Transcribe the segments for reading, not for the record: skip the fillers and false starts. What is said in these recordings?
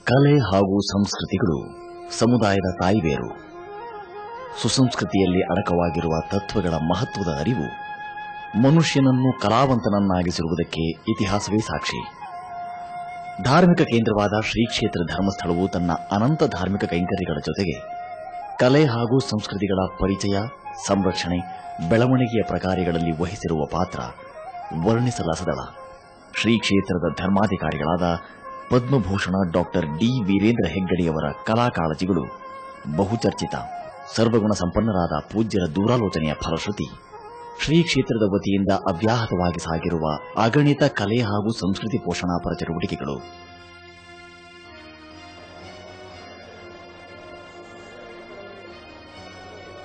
ಕಲೆ ಹಾಗೂ ಸಂಸ್ಕೃತಿಗಳು ಸಮುದಾಯದ ತಾಯಿಬೇರು. ಸುಸಂಸ್ಕೃತಿಯಲ್ಲಿ ಅಡಕವಾಗಿರುವ ತತ್ವಗಳ ಮಹತ್ವದ ಅರಿವು ಮನುಷ್ಯನನ್ನು ಕಲಾವಂತನನ್ನಾಗಿಸಿರುವುದಕ್ಕೆ ಇತಿಹಾಸವೇ ಸಾಕ್ಷಿ. ಧಾರ್ಮಿಕ ಕೇಂದ್ರವಾದ ಶ್ರೀ ಕ್ಷೇತ್ರ ಧರ್ಮಸ್ಥಳವು ತನ್ನ ಅನಂತ ಧಾರ್ಮಿಕ ಕೈಂಕರ್ಯಗಳ ಜೊತೆಗೆ ಕಲೆ ಹಾಗೂ ಸಂಸ್ಕೃತಿಗಳ ಪರಿಚಯ, ಸಂರಕ್ಷಣೆ, ಬೆಳವಣಿಗೆಯ ಪ್ರಕಾರಗಳಲ್ಲಿ ವಹಿಸಿರುವ ಪಾತ್ರ ವರ್ಣಿಸಲಾಸದಳ. ಶ್ರೀ ಕ್ಷೇತ್ರದ ಧರ್ಮಾಧಿಕಾರಿಗಳಾದ ಪದ್ಮಭೂಷಣ ಡಾಕ್ಟರ್ ಡಿ ವೀರೇಂದ್ರ ಹೆಗ್ಗಡೆಯವರ ಕಲಾ ಕಾಳಜಿಗಳು ಬಹುಚರ್ಚಿತ. ಸರ್ವಗುಣ ಸಂಪನ್ನರಾದ ಪೂಜ್ಯರ ದೂರಾಲೋಚನೆಯ ಫಲಶ್ರುತಿ ಶ್ರೀ ಕ್ಷೇತ್ರದ ವತಿಯಿಂದ ಅವ್ಯಾಹತವಾಗಿ ಸಾಗಿರುವ ಅಗಣಿತ ಕಲೆ ಹಾಗೂ ಸಂಸ್ಕೃತಿ ಪೋಷಣಾಪರ ಚಟುವಟಿಕೆಗಳು.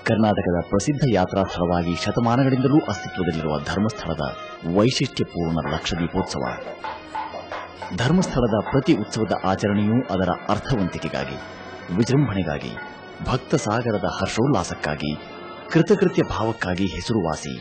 ಕರ್ನಾಟಕದ ಪ್ರಸಿದ್ಧ ಯಾತ್ರಾ ಸ್ಥಳವಾಗಿ ಶತಮಾನಗಳಿಂದಲೂ ಅಸ್ತಿತ್ವದಲ್ಲಿರುವ ಧರ್ಮಸ್ಥಳದ ವೈಶಿಷ್ಟ್ಯಪೂರ್ಣ ಲಕ್ಷದೀಪೋತ್ಸವ. ಧರ್ಮಸ್ಥಳದ ಪ್ರತಿ ಉತ್ಸವದ ಆಚರಣೆಯೂ ಅದರ ಅರ್ಥವಂತಿಕೆಗಾಗಿ, ವಿಜೃಂಭಣೆಗಾಗಿ, ಭಕ್ತ ಸಾಗರದ ಹರ್ಷೋಲ್ಲಾಸಕ್ಕಾಗಿ, ಕೃತಕೃತ್ಯ ಭಾವಕ್ಕಾಗಿ ಹೆಸರುವಾಸಿ.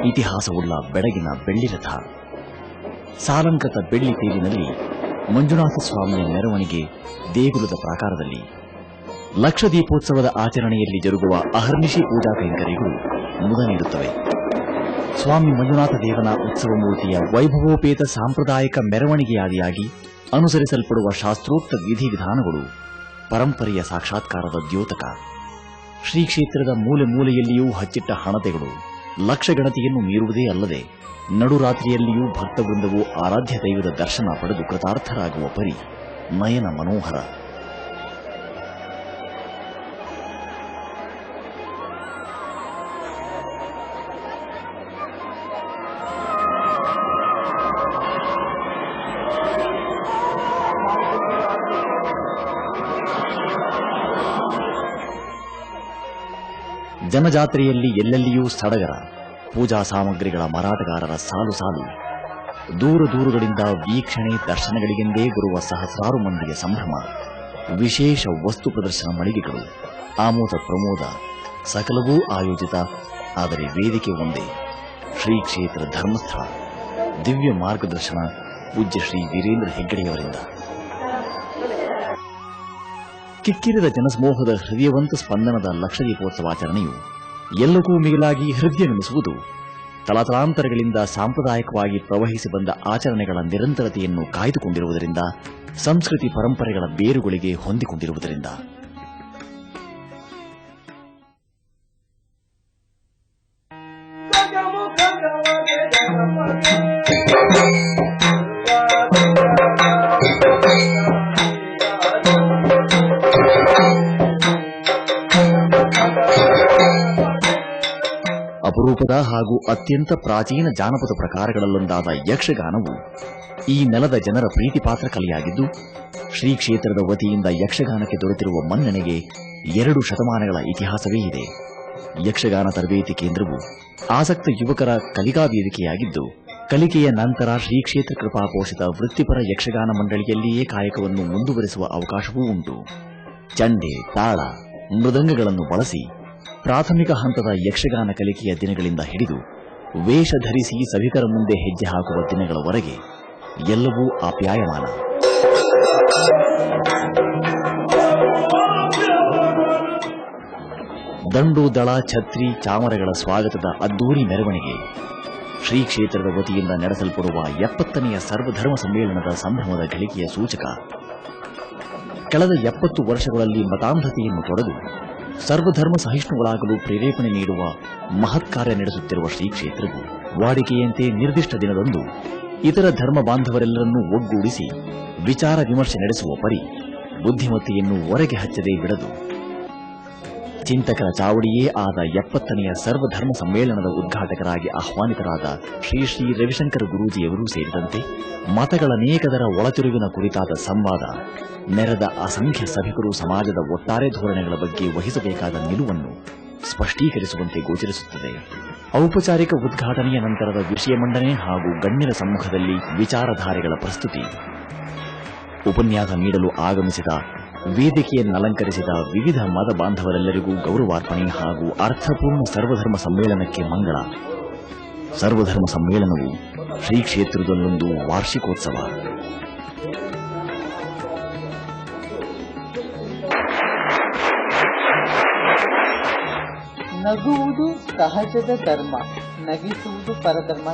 ಇತಿಹಾಸವುಳ್ಳ ಬೆಳಗಿನ ಬೆಳ್ಳಿರಥ, ಸಾಲಂಕೃತ ಬೆಳ್ಳಿ ತೇರಿನಲ್ಲಿ ಮಂಜುನಾಥ ಸ್ವಾಮಿಯ ಮೆರವಣಿಗೆ ದೇಗುಲದ ಪ್ರಾಕಾರದಲ್ಲಿ, ಲಕ್ಷದೀಪೋತ್ಸವದ ಆಚರಣೆಯಲ್ಲಿ ಜರುಗುವ ಅಹರ್ನಿಶಿ ಪೂಜಾ ಕೈಂಕರ್ಯಗಳು ಮುದ ನೀಡುತ್ತವೆ. ಸ್ವಾಮಿ ಮಂಜುನಾಥ ದೇವನ ಉತ್ಸವ ಮೂರ್ತಿಯ ವೈಭವೋಪೇತ ಸಾಂಪ್ರದಾಯಿಕ ಮೆರವಣಿಗೆಯಾದಿಯಾಗಿ ಅನುಸರಿಸಲ್ಪಡುವ ಶಾಸ್ತ್ರೋಕ್ತ ವಿಧಿವಿಧಾನಗಳು ಪರಂಪರೆಯ ಸಾಕ್ಷಾತ್ಕಾರದ ದ್ಯೋತಕ. ಶ್ರೀ ಕ್ಷೇತ್ರದ ಮೂಲೆ ಮೂಲೆಯಲ್ಲಿಯೂ ಹಚ್ಚಿಟ್ಟ ಹಣತೆಗಳು ಲಕ್ಷಗಣತಿಯನ್ನು ಮೀರುವುದೇ ಅಲ್ಲದೆ ನಡುರಾತ್ರಿಯಲ್ಲಿಯೂ ಭಕ್ತವೃಂದವು ಆರಾಧ್ಯ ದೈವದ ದರ್ಶನ ಪಡೆದು ಕೃತಾರ್ಥರಾಗುವ ಪರಿ ನಯನ ಮನೋಹರ. ಜನಜಾತ್ರೆಯಲ್ಲಿ ಎಲ್ಲೆಲ್ಲಿಯೂ ಸಡಗರ, ಪೂಜಾ ಸಾಮಗ್ರಿಗಳ ಮಾರಾಟಗಾರರ ಸಾಲು ಸಾಲು, ದೂರ ದೂರುಗಳಿಂದ ವೀಕ್ಷಣೆ ದರ್ಶನಗಳಿಗೆಂದೇ ಬರುವ ಸಹಸ್ರಾರು ಮಂದಿಯ ಸಂಭ್ರಮ, ವಿಶೇಷ ವಸ್ತು ಪ್ರದರ್ಶನ ಮಳಿಗೆಗಳು, ಆಮೋದ ಪ್ರಮೋದ ಸಕಲವೂ ಆಯೋಜಿತ. ಆದರೆ ವೇದಿಕೆ ಒಂದೇ, ಶ್ರೀ ಕ್ಷೇತ್ರ ಧರ್ಮಸ್ಥಳ. ದಿವ್ಯ ಮಾರ್ಗದರ್ಶನ ಪೂಜ್ಯ ಶ್ರೀ ವೀರೇಂದ್ರ ಹೆಗ್ಗಡೆಯವರಿಂದ. ಕಿಕ್ಕಿರಿದ ಜನಸಮೂಹದ ಹೃದಯವಂತ ಸ್ಪಂದನದ ಲಕ್ಷದೀಪೋತ್ಸವಾಚರಣೆಯು ಎಲ್ಲಕ್ಕೂ ಮಿಗಿಲಾಗಿ ಹೃದಯವೆನಿಸುವುದು ತಲತಲಾಂತರಗಳಿಂದ ಸಾಂಪ್ರದಾಯಿಕವಾಗಿ ಪ್ರವಹಿಸಿ ಬಂದ ಆಚರಣೆಗಳ ನಿರಂತರತೆಯನ್ನು ಕಾಯ್ದುಕೊಂಡಿರುವುದರಿಂದ, ಸಂಸ್ಕೃತಿ ಪರಂಪರೆಗಳ ಬೇರುಗಳಿಗೆ ಹೊಂದಿಕೊಂಡಿರುವುದರಿಂದ. ಅಪರೂಪದ ಹಾಗೂ ಅತ್ಯಂತ ಪ್ರಾಚೀನ ಜಾನಪದ ಪ್ರಕಾರಗಳಲ್ಲೊಂದಾದ ಯಕ್ಷಗಾನವು ಈ ನೆಲದ ಜನರ ಪ್ರೀತಿಪಾತ್ರ ಕಲೆಯಾಗಿದ್ದು, ಶ್ರೀ ಕ್ಷೇತ್ರದ ವತಿಯಿಂದ ಯಕ್ಷಗಾನಕ್ಕೆ ದೊರೆತಿರುವ ಮನ್ನಣೆಗೆ 2 ಶತಮಾನಗಳ ಇತಿಹಾಸವೇ ಇದೆ. ಯಕ್ಷಗಾನ ತರಬೇತಿ ಕೇಂದ್ರವು ಆಸಕ್ತ ಯುವಕರ ಕಲಿಕಾ ವೇದಿಕೆಯಾಗಿದ್ದು, ಕಲಿಕೆಯ ನಂತರ ಶ್ರೀ ಕ್ಷೇತ್ರ ಕೃಪಾಪೋಷಿತ ವೃತ್ತಿಪರ ಯಕ್ಷಗಾನ ಮಂಡಳಿಯಲ್ಲಿಯೇ ಕಾಯಕವನ್ನು ಮುಂದುವರಿಸುವ ಅವಕಾಶವೂ ಉಂಟು. ಚಂಡೆ, ತಾಳ, ಮೃದಂಗಗಳನ್ನು ಬಳಸಿ ಪ್ರಾಥಮಿಕ ಹಂತದ ಯಕ್ಷಗಾನ ಕಲಿಕೆಯ ದಿನಗಳಿಂದ ಹಿಡಿದು ವೇಷ ಧರಿಸಿ ಸಭಿಕರ ಮುಂದೆ ಹೆಜ್ಜೆ ಹಾಕುವ ದಿನಗಳವರೆಗೆ ಎಲ್ಲವೂ ಆಪ್ಯಾಯಮಾನ. ದಂಡು, ದಳ, ಛತ್ರಿ, ಚಾಮರಗಳ ಸ್ವಾಗತದ ಅದ್ದೂರಿ ಮೆರವಣಿಗೆ, ಶ್ರೀ ಕ್ಷೇತ್ರದ ವತಿಯಿಂದ ನಡೆಸಲ್ಪಡುವ 70ನೆಯ ಸರ್ವಧರ್ಮ ಸಮ್ಮೇಳನದ ಸಂಭ್ರಮದ ಗಳಿಕೆಯ ಸೂಚಕ. ಕಳೆದ 70 ವರ್ಷಗಳಲ್ಲಿ ಮತಾಂಧತೆಯನ್ನು ತೊಡೆದು ಸರ್ವಧರ್ಮ ಸಹಿಷ್ಣುಗಳಾಗಲು ಪ್ರೇರೇಪಣೆ ನೀಡುವ ಮಹತ್ ಕಾರ್ಯ ನಡೆಸುತ್ತಿರುವ ಶ್ರೀ ಕ್ಷೇತ್ರವು ವಾಡಿಕೆಯಂತೆ ನಿರ್ದಿಷ್ಟ ದಿನದಂದು ಇತರ ಧರ್ಮ ಬಾಂಧವರೆಲ್ಲರನ್ನೂ ಒಗ್ಗೂಡಿಸಿ ವಿಚಾರ ವಿಮರ್ಶೆ ನಡೆಸುವ ಪರಿ ಬುದ್ಧಿಮತ್ತೆಯನ್ನು ಹೊರಗೆ ಹಚ್ಚದೆ ಬಿಡದು. ಚಿಂತಕರ ಚಾವಡಿಯೇ ಆದ 70ನೆಯ ಸರ್ವಧರ್ಮ ಸಮ್ಮೇಳನದ ಉದ್ಘಾಟಕರಾಗಿ ಆಹ್ವಾನಿತರಾದ ಶ್ರೀ ಶ್ರೀ ರವಿಶಂಕರ ಗುರೂಜಿಯವರೂ ಸೇರಿದಂತೆ ಮತಗಳನೇಕದರ ಒಳತಿರುವಿನ ಕುರಿತಾದ ಸಂವಾದ ನೆರೆದ ಅಸಂಖ್ಯ ಸಭಿಕರು ಸಮಾಜದ ಒಟ್ಟಾರೆ ಧೋರಣೆಗಳ ಬಗ್ಗೆ ವಹಿಸಬೇಕಾದ ನಿಲುವನ್ನು ಸ್ಪಷ್ಟೀಕರಿಸುವಂತೆ ಗೋಚರಿಸುತ್ತದೆ. ಔಪಚಾರಿಕ ಉದ್ಘಾಟನೆಯ ನಂತರದ ವಿಷಯ ಮಂಡನೆ ಹಾಗೂ ಗಣ್ಯರ ಸಮ್ಮುಖದಲ್ಲಿ ವಿಚಾರಧಾರೆಗಳ ಪ್ರಸ್ತುತಿ, ಉಪನ್ಯಾಸ ನೀಡಲು ಆಗಮಿಸಿದ ವೇದಿಕೆಯನ್ನಲಂಕರಿಸಿದ ವಿವಿಧ ಮತ ಬಾಂಧವರೆಲ್ಲರಿಗೂ ಗೌರವಾರ್ಪಣೆ ಹಾಗೂ ಅರ್ಥಪೂರ್ಣ ಸರ್ವಧರ್ಮ ಸಮ್ಮೇಳನಕ್ಕೆ ಮಂಗಳ. ಸರ್ವಧರ್ಮ ಸಮ್ಮೇಳನವು ಶ್ರೀ ಕ್ಷೇತ್ರದಲ್ಲೊಂದು ವಾರ್ಷಿಕೋತ್ಸವ. ನಗುವುದು ಸಹಜದ ಧರ್ಮ, ನಗಿಸುವುದು ಪರಧರ್ಮ.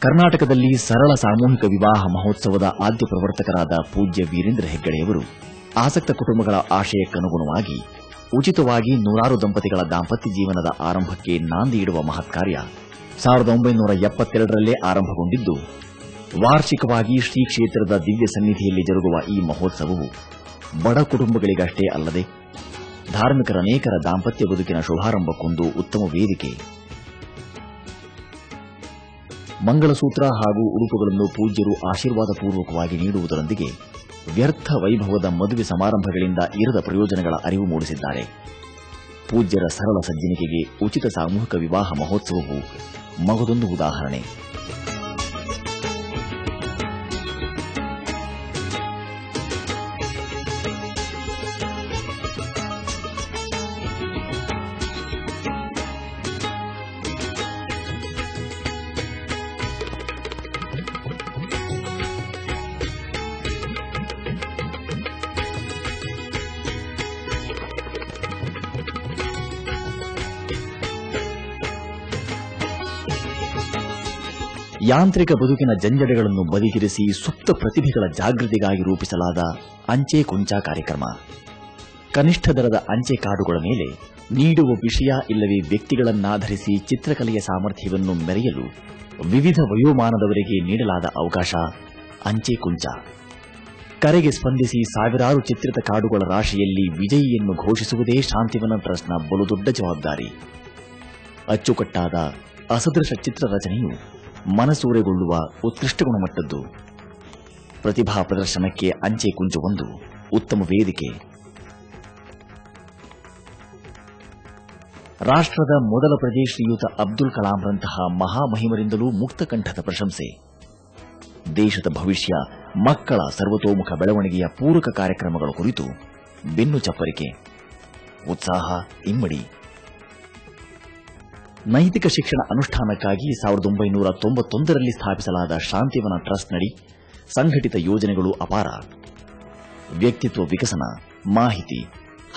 ಕರ್ನಾಟಕದಲ್ಲಿ ಸರಳ ಸಾಮೂಹಿಕ ವಿವಾಹ ಮಹೋತ್ಸವದ ಆದ್ಯ ಪ್ರವರ್ತಕರಾದ ಪೂಜ್ಯ ವೀರೇಂದ್ರ ಹೆಗ್ಗಡೆಯವರು ಆಸಕ್ತ ಕುಟುಂಬಗಳ ಆಶಯಕ್ಕನುಗುಣವಾಗಿ ಉಚಿತವಾಗಿ ನೂರಾರು ದಂಪತಿಗಳ ದಾಂಪತ್ಯ ಜೀವನದ ಆರಂಭಕ್ಕೆ ನಾಂದಿ ಇಡುವ ಮಹತ್ ಕಾರ್ಯ 1972ರಲ್ಲೇ ಆರಂಭಗೊಂಡಿದ್ದು, ವಾರ್ಷಿಕವಾಗಿ ಶ್ರೀ ಕ್ಷೇತ್ರದ ದಿವ್ಯ ಸನ್ನಿಧಿಯಲ್ಲಿ ಜರುಗುವ ಈ ಮಹೋತ್ಸವವು ಬಡ ಕುಟುಂಬಗಳಿಗಷ್ಟೇ ಅಲ್ಲದೆ ಧಾರ್ಮಿಕರ ಅನೇಕರ ದಾಂಪತ್ಯ ಬದುಕಿನ ಶುಭಾರಂಭಕ್ಕೊಂದು ಉತ್ತಮ ವೇದಿಕೆ. ಮಂಗಳಸೂತ್ರ ಹಾಗೂ ಉಡುಪುಗಳನ್ನು ಪೂಜ್ಯರು ಆಶೀರ್ವಾದ ಪೂರ್ವಕವಾಗಿ ನೀಡುವುದರೊಂದಿಗೆ ವ್ಯರ್ಥ ವೈಭವದ ಮದುವೆ ಸಮಾರಂಭಗಳಿಂದ ಇರದ ಪ್ರಯೋಜನಗಳ ಅರಿವು ಮೂಡಿಸಿದ್ದಾರೆ. ಪೂಜ್ಯರ ಸರಳ ಸಜ್ಜನಿಕೆಗೆ ಉಚಿತ ಸಾಮೂಹಿಕ ವಿವಾಹ ಮಹೋತ್ಸವವು ಮಗದೊಂದು ಉದಾಹರಣೆ. ಯಾಂತ್ರಿಕ ಬದುಕಿನ ಜಂಜಡಗಳನ್ನು ಬದಿಗಿರಿಸಿ ಸುಪ್ತ ಪ್ರತಿಭೆಗಳ ಜಾಗೃತಿಗಾಗಿ ರೂಪಿಸಲಾದ ಅಂಚೆ ಕೊಂಚ ಕಾರ್ಯಕ್ರಮ. ಕನಿಷ್ಠ ದರದ ಅಂಚೆ ಕಾರ್ಡುಗಳ ಮೇಲೆ ನೀಡುವ ವಿಷಯ ಇಲ್ಲವೇ ವ್ಯಕ್ತಿಗಳನ್ನಾಧರಿಸಿ ಚಿತ್ರಕಲೆಯ ಸಾಮರ್ಥ್ಯವನ್ನು ಮೆರೆಯಲು ವಿವಿಧ ವಯೋಮಾನದವರಿಗೆ ನೀಡಲಾದ ಅವಕಾಶ ಅಂಚೆ ಕೊಂಚ. ಕರೆಗೆ ಸ್ಪಂದಿಸಿ ಸಾವಿರಾರು ಚಿತ್ರಿತ ಕಾರ್ಡುಗಳ ರಾಶಿಯಲ್ಲಿ ವಿಜಯಿಯನ್ನು ಘೋಷಿಸುವುದೇ ಶಾಂತಿವನ ಟ್ರಸ್ಟ್ನ ಬಲುದೊಡ್ಡ ಜವಾಬ್ದಾರಿ. ಅಚ್ಚುಕಟ್ಟಾದ ಅಸದೃಶ ಚಿತ್ರ ರಚನೆಯು ಮನಸೂರೆಗೊಳ್ಳುವ ಉತ್ಕೃಷ್ಟ ಗುಣಮಟ್ಟದ್ದು. ಪ್ರತಿಭಾ ಪ್ರದರ್ಶನಕ್ಕೆ ಅಂಚೆ ಕುಂಚವೊಂದು ಉತ್ತಮ ವೇದಿಕೆ. ರಾಷ್ಟ್ರದ ಮೊದಲ ಪ್ರಜೆ ಶ್ರೀಯುತ ಅಬ್ದುಲ್ ಕಲಾಂರಂತಹ ಮಹಾಮಹಿಮರಿಂದಲೂ ಮುಕ್ತಕಂಠದ ಪ್ರಶಂಸೆ. ದೇಶದ ಭವಿಷ್ಯ, ಮಕ್ಕಳ ಸರ್ವತೋಮುಖ ಬೆಳವಣಿಗೆಯ ಪೂರಕ ಕಾರ್ಯಕ್ರಮಗಳ ಕುರಿತು ಬೆನ್ನು ಚಪ್ಪರಿಕೆ, ಉತ್ಸಾಹ ಇಮ್ಮಡಿ. ನೈತಿಕ ಶಿಕ್ಷಣ ಅನುಷ್ಠಾನಕ್ಕಾಗಿ 1991ರಲ್ಲಿ ಸ್ಥಾಪಿಸಲಾದ ಶಾಂತಿವನ ಟ್ರಸ್ಟ್ನಡಿ ಸಂಘಟಿತ ಯೋಜನೆಗಳು ಅಪಾರ. ವ್ಯಕ್ತಿತ್ವ ವಿಕಸನ, ಮಾಹಿತಿ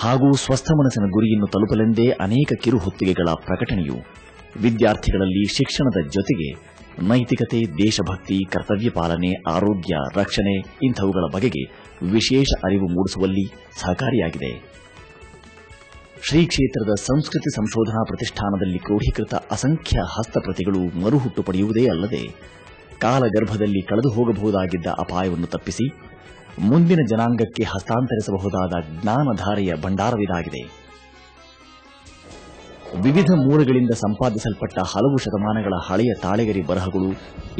ಹಾಗೂ ಸ್ವಸ್ಥ ಮನಸ್ಸಿನ ಗುರಿಯನ್ನು ತಲುಪಲೆಂದೇ ಅನೇಕ ಕಿರುಹೊತ್ತಿಗೆಗಳ ಪ್ರಕಟಣೆಯು ವಿದ್ಯಾರ್ಥಿಗಳಲ್ಲಿ ಶಿಕ್ಷಣದ ಜೊತೆಗೆ ನೈತಿಕತೆ, ದೇಶಭಕ್ತಿ, ಕರ್ತವ್ಯ ಪಾಲನೆ, ಆರೋಗ್ಯ, ರಕ್ಷಣೆ ಇಂಥವುಗಳ ಬಗೆಗೆ ವಿಶೇಷ ಅರಿವು ಮೂಡಿಸುವಲ್ಲಿ ಸಹಕಾರಿಯಾಗಿದೆ. ಶ್ರೀ ಕ್ಷೇತ್ರದ ಸಂಸ್ಕೃತಿ ಸಂಶೋಧನಾ ಪ್ರತಿಷ್ಠಾನದಲ್ಲಿ ಕ್ರೋಢೀಕೃತ ಅಸಂಖ್ಯ ಹಸ್ತಪ್ರತಿಗಳು ಮರುಹುಟ್ಟು ಪಡೆಯುವುದೇ ಅಲ್ಲದೆ ಕಾಲಗರ್ಭದಲ್ಲಿ ಕಳೆದು ಹೋಗಬಹುದಾಗಿದ್ದ ಅಪಾಯವನ್ನು ತಪ್ಪಿಸಿ ಮುಂದಿನ ಜನಾಂಗಕ್ಕೆ ಹಸ್ತಾಂತರಿಸಬಹುದಾದ ಜ್ಞಾನಧಾರೆಯ ಭಂಡಾರವಿದಾಗಿದೆ. ವಿವಿಧ ಮೂಲಗಳಿಂದ ಸಂಪಾದಿಸಲ್ಪಟ್ಟ ಹಲವು ಶತಮಾನಗಳ ಹಳೆಯ ತಾಳೆಗರಿ ಬರಹಗಳು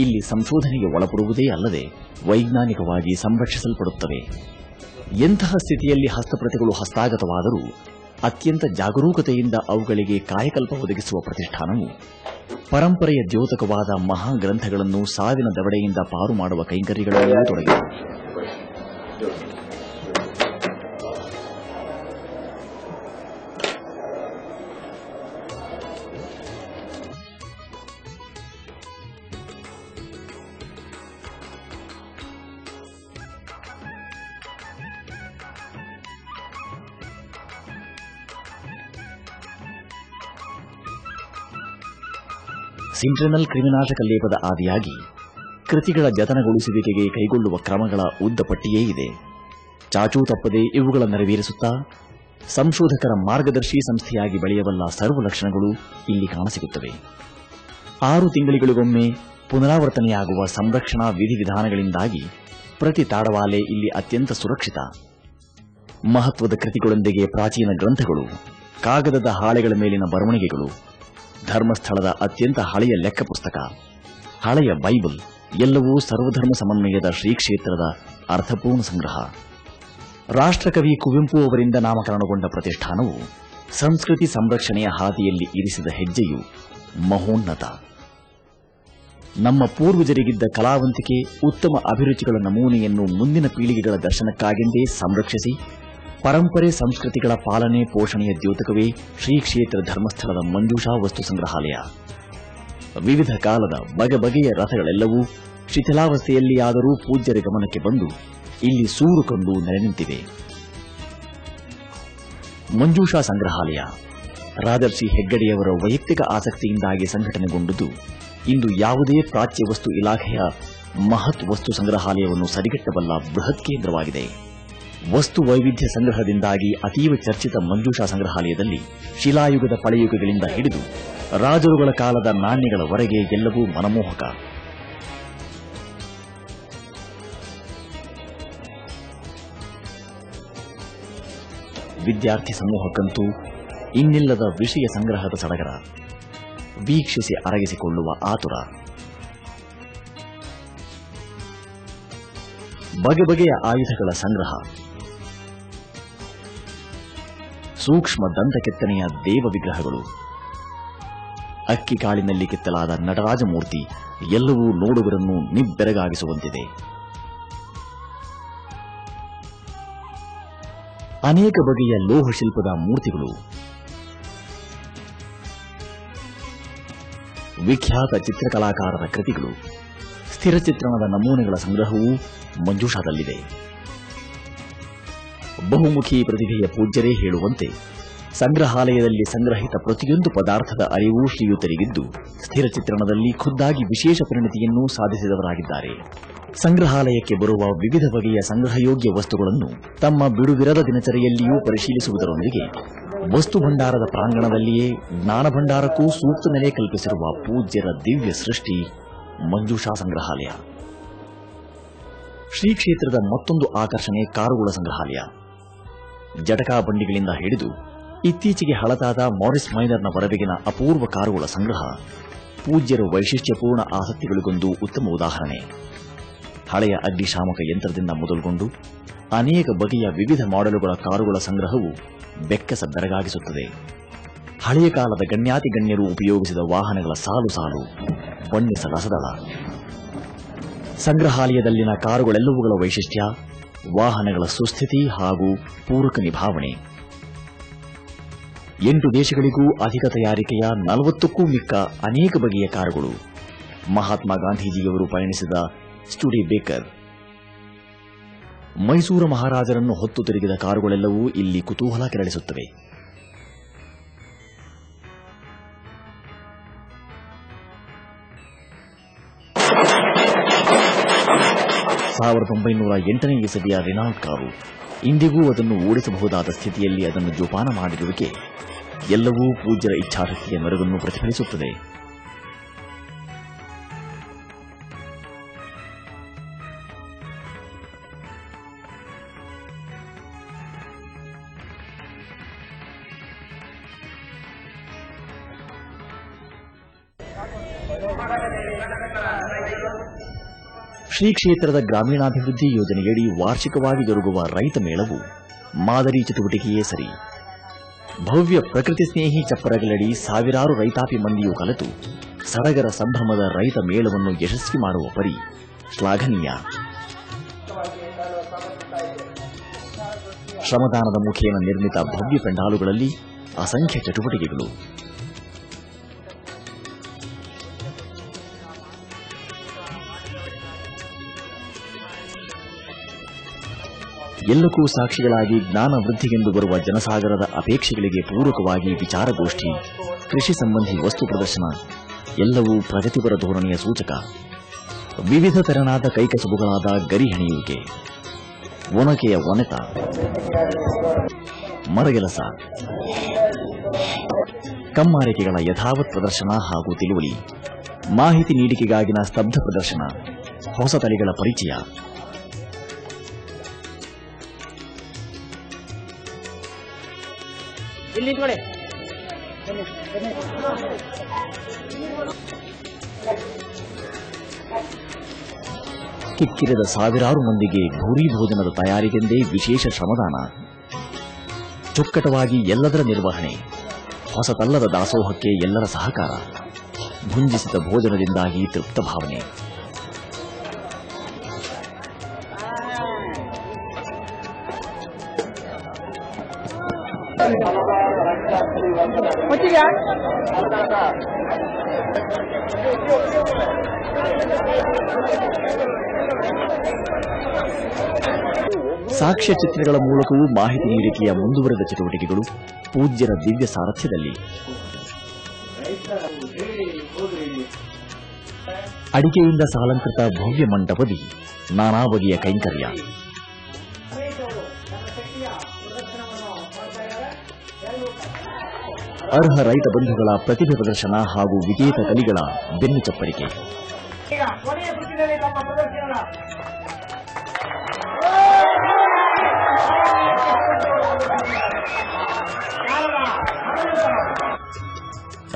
ಇಲ್ಲಿ ಸಂಶೋಧನೆಗೆ ಒಳಪಡುವುದೇ ಅಲ್ಲದೆ ವೈಜ್ಞಾನಿಕವಾಗಿ ಸಂರಕ್ಷಿಸಲ್ಪಡುತ್ತವೆ. ಎಂತಹ ಸ್ಥಿತಿಯಲ್ಲಿ ಹಸ್ತಪ್ರತಿಗಳು ಹಸ್ತಾಗತವಾದರೂ ಅತ್ಯಂತ ಜಾಗರೂಕತೆಯಿಂದ ಅವುಗಳಿಗೆ ಕಾಯಕಲ್ಪ ಒದಗಿಸುವ ಪ್ರತಿಷ್ಠಾನವು ಪರಂಪರೆಯ ದ್ಯೋತಕವಾದ ಮಹಾಗ್ರಂಥಗಳನ್ನು ಸಾವಿನ ದವಡೆಯಿಂದ ಪಾರು ಮಾಡುವ ಕೈಂಕರ್ಯಗಳಲ್ಲೂ ತೊಡಗಿದೆ. ಸಿಂಟ್ರಿನಲ್ ಕ್ರಿಮಿನಾಶಕ ಲೇಪದ ಆದಿಯಾಗಿ ಕೃತಿಗಳ ಜತನಗೊಳಿಸುವಿಕೆಗೆ ಕೈಗೊಳ್ಳುವ ಕ್ರಮಗಳ ಉದ್ದ ಪಟ್ಟಿಯೇ ಇದೆ. ಚಾಚೂ ತಪ್ಪದೆ ಇವುಗಳ ನೆರವೇರಿಸುತ್ತಾ ಸಂಶೋಧಕರ ಮಾರ್ಗದರ್ಶಿ ಸಂಸ್ಥೆಯಾಗಿ ಬೆಳೆಯಬಲ್ಲ ಸರ್ವ ಲಕ್ಷಣಗಳು ಇಲ್ಲಿ ಕಾಣಸಿಗುತ್ತವೆ. 6 ತಿಂಗಳಿಗೊಮ್ಮೆ ಪುನರಾವರ್ತನೆಯಾಗುವ ಸಂರಕ್ಷಣಾ ವಿಧಿವಿಧಾನಗಳಿಂದಾಗಿ ಪ್ರತಿ ತಾಡವಾಲೆ ಇಲ್ಲಿ ಅತ್ಯಂತ ಸುರಕ್ಷಿತ. ಮಹತ್ವದ ಕೃತಿಗಳೊಂದಿಗೆ ಪ್ರಾಚೀನ ಗ್ರಂಥಗಳು, ಕಾಗದದ ಹಾಳೆಗಳ ಮೇಲಿನ ಬರವಣಿಗೆಗಳು, ಧರ್ಮಸ್ಥಳದ ಅತ್ಯಂತ ಹಳೆಯ ಲೆಕ್ಕ ಪುಸ್ತಕ, ಹಳೆಯ ಬೈಬಲ್ ಎಲ್ಲವೂ ಸರ್ವಧರ್ಮ ಸಮನ್ವಯದ ಶ್ರೀ ಕ್ಷೇತ್ರದ ಅರ್ಥಪೂರ್ಣ ಸಂಗ್ರಹ. ರಾಷ್ಟ್ರಕವಿ ಕುವೆಂಪು ಅವರಿಂದ ನಾಮಕರಣಗೊಂಡ ಪ್ರತಿಷ್ಠಾನವು ಸಂಸ್ಕೃತಿ ಸಂರಕ್ಷಣೆಯ ಹಾದಿಯಲ್ಲಿ ಇರಿಸಿದ ಹೆಜ್ಜೆಯು ಮಹೋನ್ನತ. ನಮ್ಮ ಪೂರ್ವಜರಿಗಿದ್ದ ಕಲಾವಂತಿಕೆ, ಉತ್ತಮ ಅಭಿರುಚಿಗಳ ನಮೂನೆಯನ್ನು ಮುಂದಿನ ಪೀಳಿಗೆಗಳ ದರ್ಶನಕ್ಕಾಗೆಂದೇ ಸಂರಕ್ಷಿಸಿ ಪರಂಪರೆ ಸಂಸ್ಕೃತಿಗಳ ಪಾಲನೆ ಪೋಷಣೆಯ ದ್ಯೋತಕವೇ ಶ್ರೀ ಕ್ಷೇತ್ರ ಧರ್ಮಸ್ಥಳದ ಮಂಜೂಷಾ ವಸ್ತು ಸಂಗ್ರಹಾಲಯ. ವಿವಿಧ ಕಾಲದ ಬಗೆಬಗೆಯ ರಥಗಳೆಲ್ಲವೂ ಶಿಥಿಲಾವಸ್ಥೆಯಲ್ಲಿಯಾದರೂ ಪೂಜ್ಯರ ಗಮನಕ್ಕೆ ಬಂದು ಇಲ್ಲಿ ಸೂರು ಕಂಡು ನೆಲೆ ನಿಂತಿವೆ. ಮಂಜೂಷಾ ಸಂಗ್ರಹಾಲಯ ರಾಜರ್ಷಿ ಹೆಗ್ಗಡೆಯವರ ವೈಯಕ್ತಿಕ ಆಸಕ್ತಿಯಿಂದಾಗಿ ಸಂಘಟನೆಗೊಂಡಿದ್ದು ಇಂದು ಯಾವುದೇ ಪ್ರಾಚ್ಯ ವಸ್ತು ಇಲಾಖೆಯ ಮಹತ್ ವಸ್ತು ಸಂಗ್ರಹಾಲಯವನ್ನು ಸರಿಗಟ್ಟಬಲ್ಲ ಬೃಹತ್ ಕೇಂದ್ರವಾಗಿದೆ. ವಸ್ತು ವೈವಿಧ್ಯ ಸಂಗ್ರಹದಿಂದಾಗಿ ಅತೀವ ಚರ್ಚಿತ ಮಂಜೂಷಾ ಸಂಗ್ರಹಾಲಯದಲ್ಲಿ ಶಿಲಾಯುಗದ ಪಳೆಯುಗಗಳಿಂದ ಹಿಡಿದು ರಾಜರುಗಳ ಕಾಲದ ನಾಣ್ಯಗಳವರೆಗೆ ಎಲ್ಲವೂ ಮನಮೋಹಕ. ವಿದ್ಯಾರ್ಥಿ ಸಮೂಹಕ್ಕಂತೂ ಇನ್ನಿಲ್ಲದ ವಿಷಯ ಸಂಗ್ರಹದ ಸಡಗರ, ವೀಕ್ಷಿಸಿ ಅರಗಿಸಿಕೊಳ್ಳುವ ಆತುರ. ಬಗೆಬಗೆಯ ಆಯುಧಗಳ ಸಂಗ್ರಹ, ಸೂಕ್ಷ್ಮ ದಂತಕೆತ್ತನೆಯ ದೇವ ವಿಗ್ರಹಗಳು, ಅಕ್ಕಿ ಕಾಳಿನಲ್ಲಿ ಕೆತ್ತಲಾದ ನಟರಾಜ ಮೂರ್ತಿ ಎಲ್ಲವೂ ನೋಡುಗರನ್ನು ನಿಬ್ಬೆರಗಾಗಿಸುವಂತಿದೆ. ಅನೇಕ ಬಗೆಯ ಲೋಹ ಶಿಲ್ಪದ ಮೂರ್ತಿಗಳು, ವಿಖ್ಯಾತ ಚಿತ್ರಕಲಾಕಾರರ ಕೃತಿಗಳು, ಸ್ಥಿರ ಚಿತ್ರಣದ ನಮೂನೆಗಳ ಸಂಗ್ರಹವೂ ಮಂಜೂಷಾದಲ್ಲಿದೆ. ಬಹುಮುಖಿ ಪ್ರತಿಭೆಯ ಪೂಜ್ಯರೇ ಹೇಳುವಂತೆ ಸಂಗ್ರಹಾಲಯದಲ್ಲಿ ಸಂಗ್ರಹಿತ ಪ್ರತಿಯೊಂದು ಪದಾರ್ಥದ ಅರಿವು ಶ್ರೀಯುತರಿಗಿದ್ದು ಸ್ಥಿರ ಚಿತ್ರಣದಲ್ಲಿ ಖುದ್ದಾಗಿ ವಿಶೇಷ ಪರಿಣತಿಯನ್ನೂ ಸಾಧಿಸಿದವರಾಗಿದ್ದಾರೆ. ಸಂಗ್ರಹಾಲಯಕ್ಕೆ ಬರುವ ವಿವಿಧ ಬಗೆಯ ಸಂಗ್ರಹಯೋಗ್ಯ ವಸ್ತುಗಳನ್ನು ತಮ್ಮ ಬಿಡುವಿರದ ದಿನಚರಿಯಲ್ಲಿಯೂ ಪರಿಶೀಲಿಸುವುದರೊಂದಿಗೆ ವಸ್ತು ಭಂಡಾರದ ಪ್ರಾಂಗಣದಲ್ಲಿಯೇ ಜ್ಞಾನ ಭಂಡಾರಕ್ಕೂ ಸೂಕ್ತ ನೆಲೆ ಕಲ್ಪಿಸಿರುವ ಪೂಜ್ಯರ ದಿವ್ಯ ಸೃಷ್ಟಿ ಮಂಜೂಷಾ ಸಂಗ್ರಹಾಲಯ. ಶ್ರೀ ಕ್ಷೇತ್ರದ ಮತ್ತೊಂದು ಆಕರ್ಷಣೆ ಕಾರುಗಳ ಸಂಗ್ರಹಾಲಯ. ಜಟಕಾ ಬಂಡಿಗಳಿಂದ ಹಿಡಿದು ಇತ್ತೀಚೆಗೆ ಹಳತಾದ ಮಾರಿಸ್ ಮೈನರ್ನವರೆಗಿನ ಅಪೂರ್ವ ಕಾರುಗಳ ಸಂಗ್ರಹ ಪೂಜ್ಯರ ವೈಶಿಷ್ಟ್ಯಪೂರ್ಣ ಆಸಕ್ತಿಗಳಿಗೊಂದು ಉತ್ತಮ ಉದಾಹರಣೆ. ಹಳೆಯ ಅಗ್ನಿಶಾಮಕ ಯಂತ್ರದಿಂದ ಮೊದಲುಗೊಂಡು ಅನೇಕ ಬಗೆಯ ವಿವಿಧ ಮಾಡೆಲುಗಳ ಕಾರುಗಳ ಸಂಗ್ರಹವು ಬೆಕ್ಕಸ ಬೆರಗಾಗಿಸುತ್ತದೆ. ಹಳೆಯ ಕಾಲದ ಗಣ್ಯಾತಿ ಗಣ್ಯರು ಉಪಯೋಗಿಸಿದ ವಾಹನಗಳ ಸಾಲು ಸಾಲು ಬಣ್ಣಿಸಲಸದಳ. ಸಂಗ್ರಹಾಲಯದಲ್ಲಿನ ಕಾರುಗಳೆಲ್ಲವುಗಳ ವೈಶಿಷ್ಟ್ಯ, ವಾಹನಗಳ ಸುಸ್ಥಿತಿ ಹಾಗೂ ಪೂರಕ ನಿಭಾವಣೆ. 8 ದೇಶಗಳಿಗೂ ಅಧಿಕ ತಯಾರಿಕೆಯ 40ಕ್ಕೂ ಮಿಕ್ಕ ಅನೇಕ ಬಗೆಯ ಕಾರುಗಳು. ಮಹಾತ್ಮ ಗಾಂಧೀಜಿಯವರು ಪಯಣಿಸಿದ ಸ್ಟುಡಿಬೇಕರ್, ಮೈಸೂರು ಮಹಾರಾಜರನ್ನು ಹೊತ್ತು ತಿರುಗಿದ ಕಾರುಗಳೆಲ್ಲವೂ ಇಲ್ಲಿ ಕುತೂಹಲ ಕೆರಳಿಸುತ್ತವೆ. ಇಸವಿಯ ರೆನಾಲ್ಟ್ ಕಾರು ಇಂದಿಗೂ ಅದನ್ನು ಓಡಿಸಬಹುದಾದ ಸ್ಥಿತಿಯಲ್ಲಿ ಅದನ್ನು ಜೋಪಾನ ಮಾಡಿರುವಿಕೆ ಎಲ್ಲವೂ ಪೂಜ್ಯರ ಇಚ್ಛಾಶಕ್ತಿಯ ಮೆರುಗನ್ನು ಪ್ರತಿಫಲಿಸುತ್ತದೆ. ಶ್ರೀ ಕ್ಷೇತ್ರದ ಗ್ರಾಮೀಣಾಭಿವೃದ್ಧಿ ಯೋಜನೆಯಡಿ ವಾರ್ಷಿಕವಾಗಿ ಜರುಗುವ ರೈತ ಮೇಳವು ಮಾದರಿ ಚಟುವಟಿಕೆಯೇ ಸರಿ. ಭವ್ಯ ಪ್ರಕೃತಿ ಸ್ನೇಹಿ ಚಪ್ಪರಗಳಡಿ ಸಾವಿರಾರು ರೈತಾಪಿ ಮಂದಿಯು ಕಲೆತು ಸಡಗರ ಸಂಭ್ರಮದ ರೈತ ಮೇಳವನ್ನು ಯಶಸ್ವಿ ಮಾಡುವ ಪರಿ ಶ್ಲಾಘನೀಯ. ಶ್ರಮದಾನದ ಮುಖೇನ ನಿರ್ಮಿತ ಭವ್ಯ ಪೆಂಡಾಲುಗಳಲ್ಲಿ ಅಸಂಖ್ಯ ಚಟುವಟಿಕೆಗಳು. ಎಲ್ಲಕ್ಕೂ ಸಾಕ್ಷಿಗಳಾಗಿ ಜ್ಞಾನ ವೃದ್ಧಿಗೆಂದು ಬರುವ ಜನಸಾಗರದ ಅಪೇಕ್ಷೆಗಳಿಗೆ ಪೂರಕವಾಗಿ ವಿಚಾರಗೋಷ್ಠಿ, ಕೃಷಿ ಸಂಬಂಧಿ ವಸ್ತು ಪ್ರದರ್ಶನ ಎಲ್ಲವೂ ಪ್ರಗತಿಪರ ಧೋರಣೆಯ ಸೂಚಕ. ವಿವಿಧ ತೆರನಾದ ಕೈಕಸಬುಗಳಾದ ಗರಿ ಹೆಣೆಯುವಿಕೆ, ಒನಕೆಯ ಒನೆತ, ಮರಗೆಲಸ, ಕಮ್ಮಾರಿಕೆಗಳ ಯಥಾವತ್ ಪ್ರದರ್ಶನ ಹಾಗೂ ತಿಳುವಳಿ, ಮಾಹಿತಿ ನೀಡಿಕೆಗಾಗಿನ ಸ್ತಬ್ಧ ಪ್ರದರ್ಶನ, ಹೊಸ ತಳಿಗಳ ಪರಿಚಯ, ಕಿಕ್ಕಿರಿದ ಸಾವಿರಾರು ಮಂದಿಗೆ ಭೂರಿ ಭೋಜನದ ತಯಾರಿಗೆಂದೇ ವಿಶೇಷ ಶ್ರಮದಾನ, ಚೊಕ್ಕಟವಾಗಿ ಎಲ್ಲದರ ನಿರ್ವಹಣೆ, ಹೊಸತಲ್ಲದ ದಾಸೋಹಕ್ಕೆ ಎಲ್ಲರ ಸಹಕಾರ, ಭುಂಜಿಸಿದ ಭೋಜನದಿಂದಾಗಿ ತೃಪ್ತ ಭಾವನೆ. ಸಾಕ್ಷ್ಯಚಿತ್ರಗಳ ಮೂಲಕವೂ ಮಾಹಿತಿ ನೀಡಿಕೆಯ ಮುಂದುವರೆದ ಚಟುವಟಿಕೆಗಳು ಪೂಜ್ಯರ ದಿವ್ಯ ಸಾರಥ್ಯದಲ್ಲಿ. ಅಡಿಕೆಯಿಂದ ಸಾಲಂಕೃತ ಭವ್ಯ ಮಂಟಪದಿ ನಾನಾ ಬಗೆಯ ಕೈಂಕರ್ಯ, ಅರ್ಹ ರೈತ ಬಂಧುಗಳ ಪ್ರತಿಭೆ ಪ್ರದರ್ಶನ ಹಾಗೂ ವಿಜೇತ ಕಲಿಗಳ ಬೆನ್ನು ಚಪ್ಪರಿಕೆ.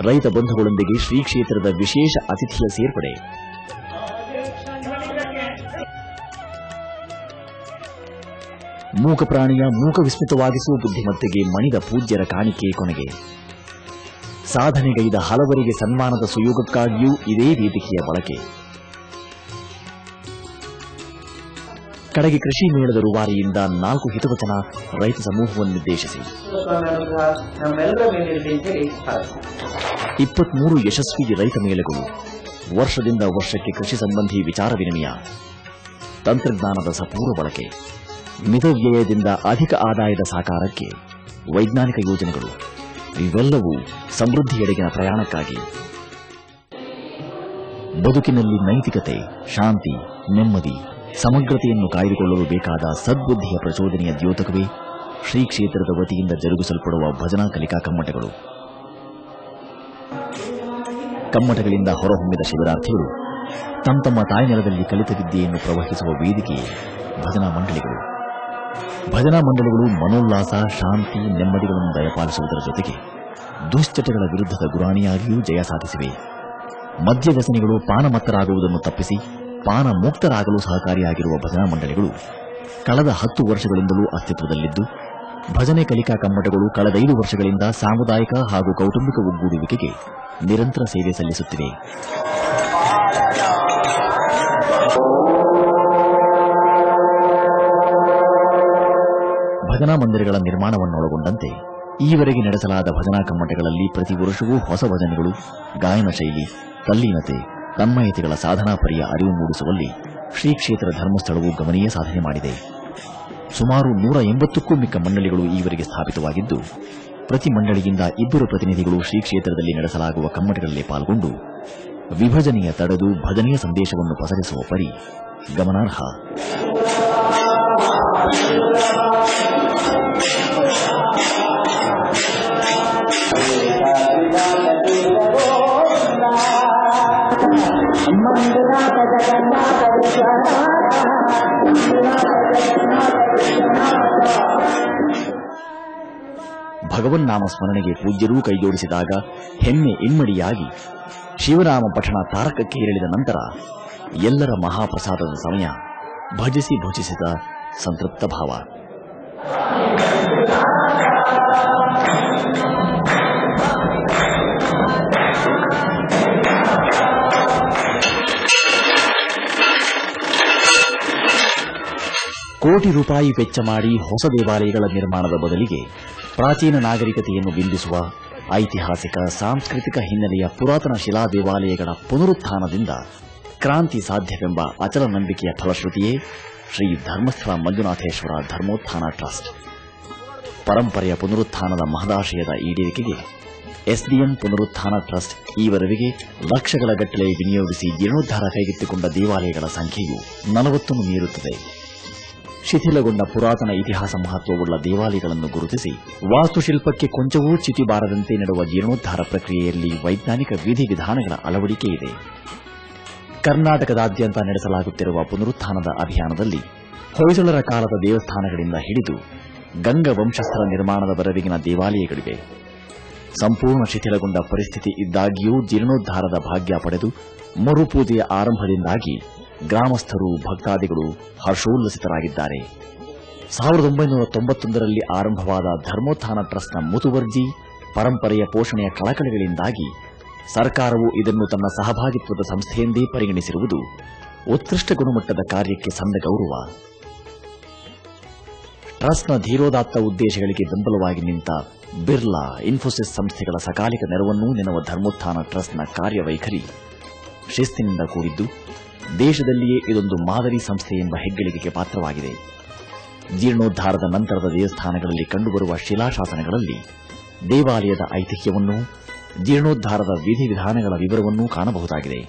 ರೈತ ಬಂಧುಗಳೊಂದಿಗೆ ಶ್ರೀ ಕ್ಷೇತ್ರದ ವಿಶೇಷ ಅತಿಥಿಯ ಸೇರ್ಪಡೆ. ಮೂಕ ಪ್ರಾಣಿಯ ಮೂಕ ವಿಸ್ಮಿತವಾಗಿಸುವ ಬುದ್ಧಿಮತ್ತೆಗೆ ಮಣಿದ ಪೂಜ್ಯರ ಕಾಣಿಕೆ ಕೊನೆಗೆ. ಸಾಧನೆಗೈದ ಹಲವರಿಗೆ ಸನ್ಮಾನದ ಸುಯೋಗಕ್ಕಾಗಿಯೂ ಇದೇ ವೇದಿಕೆಯ ಬಳಕೆ. ಕಡೆಗೆ ಕೃಷಿ ಮೇಳದ ರೂವಾರಿಯಿಂದ 4 ಹಿತವಚನ ರೈತ ಸಮೂಹವನ್ನುದ್ದೇಶಿಸಿ. 23 ಯಶಸ್ವಿ ರೈತ ಮೇಳಗಳು, ವರ್ಷದಿಂದ ವರ್ಷಕ್ಕೆ ಕೃಷಿ ಸಂಬಂಧಿ ವಿಚಾರ ವಿನಿಮಯ, ತಂತ್ರಜ್ಞಾನದ ಸಪೂರ್ವ ಬಳಕೆ, ಮಿತವ್ಯಯದಿಂದ ಅಧಿಕ ಆದಾಯದ ಸಾಕಾರಕ್ಕೆ ವೈಜ್ಞಾನಿಕ ಯೋಜನೆಗಳು, ಇವೆಲ್ಲವೂ ಸಮೃದ್ಧಿಯೆಡೆಗಿನ ಪ್ರಯಾಣಕ್ಕಾಗಿ. ಬದುಕಿನಲ್ಲಿ ನೈತಿಕತೆ, ಶಾಂತಿ, ನೆಮ್ಮದಿ, ಸಮಗ್ರತೆಯನ್ನು ಕಾಯ್ದುಕೊಳ್ಳಲು ಬೇಕಾದ ಸದ್ಬುದ್ಧಿಯ ಪ್ರಚೋದನೆಯ ದ್ಯೋತಕವೇ ಶ್ರೀ ಕ್ಷೇತ್ರದ ವತಿಯಿಂದ ಜರುಗಿಸಲ್ಪಡುವ ಭಜನಾ ಕಲಿಕಾ ಕಮ್ಮಟಗಳು. ಕಮ್ಮಟಗಳಿಂದ ಹೊರಹೊಮ್ಮಿದ ಶಿಬಿರಾರ್ಥಿಗಳು ತಮ್ಮ ತಾಯ್ನೆಲದಲ್ಲಿ ಕಲಿತ ವಿದ್ಯೆಯನ್ನು ಪ್ರವಹಿಸುವ ವೇದಿಕೆಯೇ ಭಜನಾ ಮಂಡಳಿಗಳು. ಭಜನಾ ಮಂಡಳಿಗಳು ಮನೋಲ್ಲಾಸ, ಶಾಂತಿ, ನೆಮ್ಮದಿಗಳನ್ನು ದಯಪಾಲಿಸುವುದರ ಜೊತೆಗೆ ದುಶ್ಚಟಗಳ ವಿರುದ್ಧದ ಗುರಾಣಿಯಾಗಿಯೂ ಜಯ ಸಾಧಿಸಿವೆ. ಮದ್ಯವ್ಯಸನಿಗಳು ಪಾನಮತ್ತರಾಗುವುದನ್ನು ತಪ್ಪಿಸಿ ಪಾನ ಮುಕ್ತರಾಗಲು ಸಹಕಾರಿಯಾಗಿರುವ ಭಜನಾ ಮಂಡಳಿಗಳು ಕಳೆದ 10 ವರ್ಷಗಳಿಂದಲೂ ಅಸ್ತಿತ್ವದಲ್ಲಿದ್ದು, ಭಜನೆ ಕಲಿಕಾ ಕಮ್ಮಟಗಳು ಕಳೆದ 5 ವರ್ಷಗಳಿಂದ ಸಾಮುದಾಯಿಕ ಹಾಗೂ ಕೌಟುಂಬಿಕ ಒಗ್ಗೂಡುವಿಕೆಗೆ ನಿರಂತರ ಸೇವೆ ಸಲ್ಲಿಸುತ್ತಿವೆ. ಭಜನಾ ಮಂದಿರಗಳ ನಿರ್ಮಾಣವನ್ನೊಳಗೊಂಡಂತೆ ಈವರೆಗೆ ನಡೆಸಲಾದ ಭಜನಾ ಕಮ್ಮಟಗಳಲ್ಲಿ ಪ್ರತಿ ವರ್ಷವೂ ಹೊಸ ಭಜನೆಗಳು, ಗಾಯನ ಶೈಲಿ, ತಲ್ಲೀನತೆ, ತನ್ಮಯತೆಗಳ ಸಾಧನಾ ಪರಿಯ ಅರಿವು ಮೂಡಿಸುವಲ್ಲಿ ಶ್ರೀ ಕ್ಷೇತ್ರ ಧರ್ಮಸ್ಥಳವು ಗಮನೀಯ ಸಾಧನೆ ಮಾಡಿದೆ. ಸುಮಾರು 180ಕ್ಕೂ ಮಿಕ್ಕ ಮಂಡಳಿಗಳು ಈವರೆಗೆ ಸ್ಥಾಪಿತವಾಗಿದ್ದು, ಪ್ರತಿ ಮಂಡಳಿಯಿಂದ 2 ಪ್ರತಿನಿಧಿಗಳು ಶ್ರೀ ಕ್ಷೇತ್ರದಲ್ಲಿ ನಡೆಸಲಾಗುವ ಕಮ್ಮಟಗಳಲ್ಲಿ ಪಾಲ್ಗೊಂಡು ವಿಭಜನೆಯ ತಡೆದು ಭಜನೆಯ ಸಂದೇಶವನ್ನು ಪಸರಿಸುವ ಪರಿ ಗಮನಾರ್ಹ. ಭಗವನ್ನಾಮ ಸ್ಮರಣೆಗೆ ಪೂಜ್ಯರೂ ಕೈಜೋಡಿಸಿದಾಗ ಹೆಮ್ಮೆ ಇಮ್ಮಡಿಯಾಗಿ ಶಿವನಾಮ ಪಠಣ ತಾರಕಕ್ಕೇರಿಳಿದ ನಂತರ ಎಲ್ಲರ ಮಹಾಪ್ರಸಾದದ ಸಮಯ. ಭಜಿಸಿ ಭುಜಿಸಿದ ಸಂತೃಪ್ತ ಭಾವ. ಕೋಟಿ ರೂಪಾಯಿ ವೆಚ್ಚ ಮಾಡಿ ಹೊಸ ದೇವಾಲಯಗಳ ನಿರ್ಮಾಣದ ಬದಲಿಗೆ ಪ್ರಾಚೀನ ನಾಗರಿಕತೆಯನ್ನು ಬಿಂಬಿಸುವ ಐತಿಹಾಸಿಕ, ಸಾಂಸ್ಕೃತಿಕ ಹಿನ್ನೆಲೆಯ ಪುರಾತನ ಶಿಲಾ ದೇವಾಲಯಗಳ ಪುನರುತ್ಥಾನದಿಂದ ಕ್ರಾಂತಿ ಸಾಧ್ಯವೆಂಬ ಅಚಲ ನಂಬಿಕೆಯ ಫಲಶ್ರುತಿಯೇ ಶ್ರೀ ಧರ್ಮಸ್ಥಳ ಮಂಜುನಾಥೇಶ್ವರ ಧರ್ಮೋತ್ಥಾನ ಟ್ರಸ್ಟ್. ಪರಂಪರೆಯ ಪುನರುತ್ಥಾನದ ಮಹದಾಶಯದ ಈಡೇರಿಕೆಗೆ ಎಸ್ಡಿಎಂ ಪುನರುತ್ಥಾನ ಟ್ರಸ್ಟ್ ಈವರೆಗೆ ಲಕ್ಷಗಳ ಗಟ್ಟಲೆ ವಿನಿಯೋಗಿಸಿ ಜೀರ್ಣೋದ್ಧಾರ ಕೈಗೆತ್ತಿಕೊಂಡ ದೇವಾಲಯಗಳ ಸಂಖ್ಯೆಯು 40 ಮೀರುತ್ತದೆ. ಶಿಥಿಲಗೊಂಡ ಪುರಾತನ ಇತಿಹಾಸ ಮಹತ್ವವುಳ್ಳ ದೇವಾಲಯಗಳನ್ನು ಗುರುತಿಸಿ ವಾಸ್ತುಶಿಲ್ಪಕ್ಕೆ ಕೊಂಚವೂ ಚ್ಯುತಿ ಬಾರದಂತೆ ನಡೆಯುವ ಜೀರ್ಣೋದ್ಧಾರ ಪ್ರಕ್ರಿಯೆಯಲ್ಲಿ ವೈಜ್ಞಾನಿಕ ವಿಧಿವಿಧಾನಗಳ ಅಳವಡಿಕೆ ಇದೆ. ಕರ್ನಾಟಕದಾದ್ಯಂತ ನಡೆಸಲಾಗುತ್ತಿರುವ ಪುನರುತ್ಥಾನದ ಅಭಿಯಾನದಲ್ಲಿ ಹೊಯ್ಸಳರ ಕಾಲದ ದೇವಸ್ಥಾನಗಳಿಂದ ಹಿಡಿದು ಗಂಗ ವಂಶಸ್ಥರ ನಿರ್ಮಾಣದವರೆಗಿನ ದೇವಾಲಯಗಳಿವೆ. ಸಂಪೂರ್ಣ ಶಿಥಿಲಗೊಂಡ ಪರಿಸ್ಥಿತಿ ಇದ್ದಾಗಿಯೂ ಜೀರ್ಣೋದ್ಧಾರದ ಭಾಗ್ಯ ಪಡೆದು ಮರುಪೂಜೆಯ ಆರಂಭದಿಂದಾಗಿ ಗ್ರಾಮಸ್ಥರು ಭಕ್ತಾದಿಗಳು ಹರ್ಷೋಲ್ಲಸಿತರಾಗಿದ್ದಾರೆ. 1991ರಲ್ಲಿ ಆರಂಭವಾದ ಧರ್ಮೋತ್ಥಾನ ಟ್ರಸ್ಟ್ನ ಮುತುವರ್ಜಿ ಪರಂಪರೆಯ ಪೋಷಣೆಯ ಕಳಕಳಿಗಳಿಂದಾಗಿ ಸರ್ಕಾರವು ಇದನ್ನು ತನ್ನ ಸಹಭಾಗಿತ್ವದ ಸಂಸ್ಥೆಯೆಂದೇ ಪರಿಗಣಿಸಿರುವುದು ಉತ್ಕೃಷ್ಟ ಗುಣಮಟ್ಟದ ಕಾರ್ಯಕ್ಕೆ ಸಂದ ಗೌರವ. ಟ್ರಸ್ಟ್ನ ಧೀರೋದಾತ್ತ ಉದ್ದೇಶಗಳಿಗೆ ಬೆಂಬಲವಾಗಿ ನಿಂತ ಬಿರ್ಲಾ, ಇನ್ಫೋಸಿಸ್ ಸಂಸ್ಥೆಗಳ ಸಕಾಲಿಕ ನೆರವನ್ನೂ ನೆನವ ಧರ್ಮೋತ್ಥಾನ ಟ್ರಸ್ಟ್ನ ಕಾರ್ಯವೈಖರಿ ಶಿಸ್ತಿನಿಂದ ಕೂಡಿದ್ದು ದೇಶದಲ್ಲಿಯೇ ಇದೊಂದು ಮಾದರಿ ಸಂಸ್ಥೆ ಎಂಬ ಹೆಗ್ಗಳಿಕೆಗೆ ಪಾತ್ರವಾಗಿದೆ. ಜೀರ್ಣೋದ್ಧಾರದ ನಂತರದ ದೇವಸ್ಥಾನಗಳಲ್ಲಿ ಕಂಡುಬರುವ ಶಿಲಾಶಾಸನಗಳಲ್ಲಿ ದೇವಾಲಯದ ಐತಿಹ್ಯವನ್ನೂ ಜೀರ್ಣೋದ್ಧಾರದ ವಿಧಿವಿಧಾನಗಳ ವಿವರವನ್ನೂ ಕಾಣಬಹುದಾಗಿದೆ.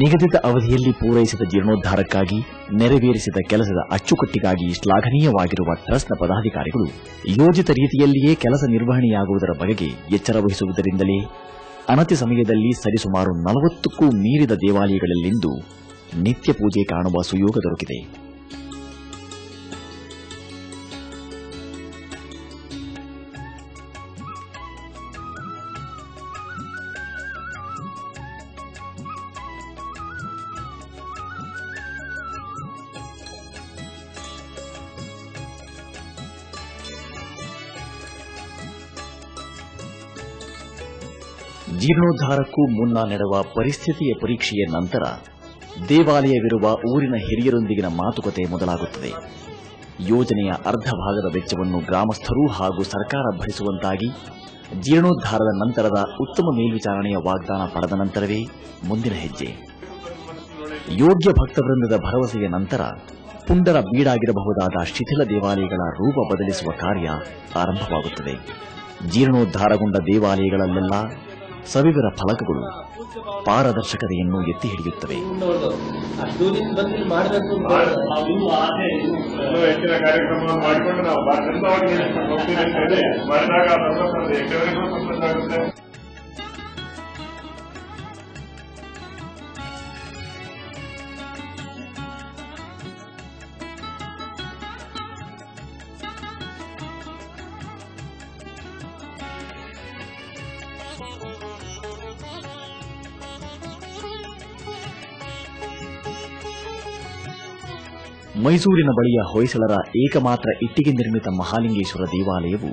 ನಿಗದಿತ ಅವಧಿಯಲ್ಲಿ ಪೂರೈಸಿದ ಜೀರ್ಣೋದ್ಧಾರಕ್ಕಾಗಿ ನೆರವೇರಿಸಿದ ಕೆಲಸದ ಅಚ್ಚುಕಟ್ಟಿಗಾಗಿ ಶ್ಲಾಘನೀಯವಾಗಿರುವ ಟ್ರಸ್ಟ್ನ ಪದಾಧಿಕಾರಿಗಳು ಯೋಜಿತ ರೀತಿಯಲ್ಲಿಯೇ ಕೆಲಸ ನಿರ್ವಹಣೆಯಾಗುವುದರ ಬಗೆಗೆ ಎಚ್ಚರ ವಹಿಸುವುದರಿಂದಲೇ ಅನತಿ ಸಮಯದಲ್ಲಿ ಸರಿಸುಮಾರು 40ಕ್ಕೂ ಮೀರಿದ ದೇವಾಲಯಗಳಲ್ಲಿಂದು ನಿತ್ಯ ಪೂಜೆ ಕಾಣುವ ಸುಯೋಗ ದೊರಕಿದೆ. ಜೀರ್ಣೋದ್ಧಾರಕ್ಕೂ ಮುನ್ನ ನಡೆಯುವ ಪರಿಸ್ಥಿತಿಯ ಪರೀಕ್ಷೆಯ ನಂತರ ದೇವಾಲಯವಿರುವ ಊರಿನ ಹಿರಿಯರೊಂದಿಗಿನ ಮಾತುಕತೆ ಮೊದಲಾಗುತ್ತದೆ. ಯೋಜನೆಯ ಅರ್ಧ ಭಾಗದ ವೆಚ್ಚವನ್ನು ಗ್ರಾಮಸ್ಥರು ಹಾಗೂ ಸರ್ಕಾರ ಭರಿಸುವಂತಾಗಿ ಜೀರ್ಣೋದ್ಧಾರದ ನಂತರದ ಉತ್ತಮ ಮೇಲ್ವಿಚಾರಣೆಯ ವಾಗ್ದಾನ ಪಡೆದ ನಂತರವೇ ಮುಂದಿನ ಹೆಜ್ಜೆ. ಯೋಗ್ಯ ಭಕ್ತವೃಂದದ ಭರವಸೆಯ ನಂತರ ಪುಂಡರ ಬೀಡಾಗಿರಬಹುದಾದ ಶಿಥಿಲ ದೇವಾಲಯಗಳ ರೂಪ ಬದಲಿಸುವ ಕಾರ್ಯ ಆರಂಭವಾಗುತ್ತದೆ. ಜೀರ್ಣೋದ್ಧಾರಗೊಂಡ ದೇವಾಲಯಗಳಲ್ಲೆಲ್ಲ ಸವಿವರ ಫಲಕಗಳು ಪಾರದರ್ಶಕತೆಯನ್ನು ಎತ್ತಿ ಹಿಡಿಯುತ್ತವೆ. ಮೈಸೂರಿನ ಬಳಿಯ ಹೊಯ್ಸಳರ ಏಕಮಾತ್ರ ಇಟ್ಟಿಗೆ ನಿರ್ಮಿತ ಮಹಾಲಿಂಗೇಶ್ವರ ದೇವಾಲಯವು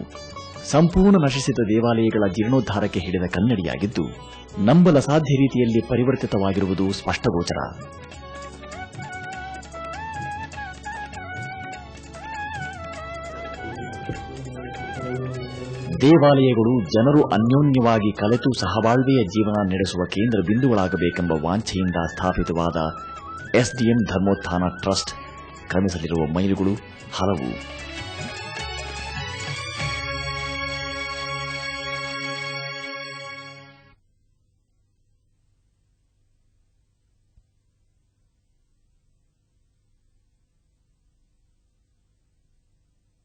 ಸಂಪೂರ್ಣ ನಶಿಸಿದ ದೇವಾಲಯಗಳ ಜೀರ್ಣೋದ್ಧಾರಕ್ಕೆ ಹಿಡಿದ ಕನ್ನಡಿಯಾಗಿದ್ದು ನಂಬಲ ಸಾಧ್ಯ ರೀತಿಯಲ್ಲಿ ಪರಿವರ್ತಿತವಾಗಿರುವುದು ಸ್ಪಷ್ಟಗೋಚರ. ದೇವಾಲಯಗಳು ಜನರು ಅನ್ಯೋನ್ಯವಾಗಿ ಕಲೆತು ಸಹಬಾಳ್ವೆಯ ಜೀವನ ನಡೆಸುವ ಕೇಂದ್ರ ಬಿಂದುಗಳಾಗಬೇಕೆಂಬ ವಾಂಛೆಯಿಂದ ಸ್ಥಾಪಿತವಾದ ಎಸ್ಡಿಎಂ ಧರ್ಮೋತ್ಥಾನ ಟ್ರಸ್ಟ್ ಕ್ರಮಿಸಲಿರುವ ಮೈಲುಗಳು ಹಲವು.